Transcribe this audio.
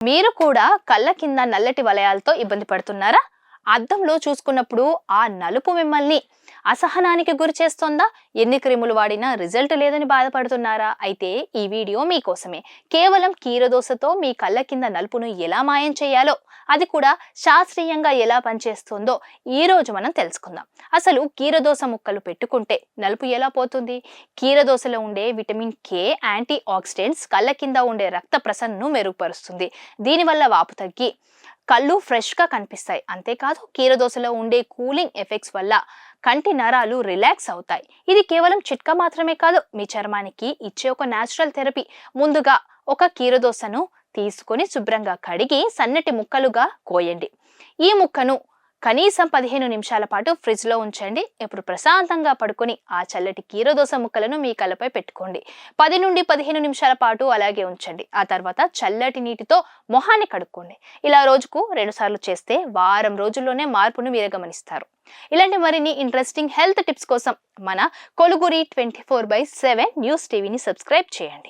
మీరు కూడా కళ్ళ కింద నల్లటి వలయాలతో ఇబ్బంది పడుతున్నారా? అద్దంలో చూసుకున్నప్పుడు ఆ నలుపు మిమ్మల్ని అసహనానికి గురి చేస్తోందా? ఎన్ని క్రీములు వాడినా రిజల్ట్ లేదని బాధపడుతున్నారా? అయితే ఈ వీడియో మీకోసమే. కేవలం కీరదోసతో మీ కళ్ళ కింద నలుపును ఎలా మాయం చేయాలో, అది కూడా శాస్త్రీయంగా ఎలా పనిచేస్తుందో ఈ రోజు మనం తెలుసుకుందాం. అసలు కీరదోస ముక్కలు పెట్టుకుంటే నలుపు ఎలా పోతుంది? కీరదోసలో ఉండే విటమిన్ కే యాంటీ ఆక్సిడెంట్స్ కళ్ళ కింద ఉండే రక్త ప్రసరణను మెరుగుపరుస్తుంది. దీనివల్ల వాపు తగ్గి కళ్ళు ఫ్రెష్గా కనిపిస్తాయి. అంతేకాదు కీరదోసలో ఉండే కూలింగ్ ఎఫెక్ట్స్ వల్ల కంటి నరాలు రిలాక్స్ అవుతాయి. ఇది కేవలం చిట్కా మాత్రమే కాదు, మీ చర్మానికి ఇచ్చే ఒక న్యాచురల్ థెరపీ. ముందుగా ఒక కీరదోసను తీసుకొని శుభ్రంగా కడిగి సన్నటి ముక్కలుగా కోయండి. ఈ ముక్కను కనీసం 15 నిమిషాల పాటు ఫ్రిడ్జ్ లో ఉంచండి. ఇప్పుడు ప్రశాంతంగా పడుకొని ఆ చల్లటి కీరదోస ముక్కలను మీ కళ్ళపై పెట్టుకోండి. 10 నుండి 15 నిమిషాల పాటు అలాగే ఉంచండి. ఆ తర్వాత చల్లటి నీటితో మొహాన్ని కడుక్కోండి. ఇలా రోజుకు 2 సార్లు చేస్తే వారం రోజుల్లోనే మార్పును మీరు గమనిస్తారు. ఇలాంటి మరిన్ని ఇంట్రెస్టింగ్ హెల్త్ టిప్స్ కోసం మన కొలుగురి 24/7 న్యూస్ టీవీని సబ్స్క్రైబ్ చేయండి.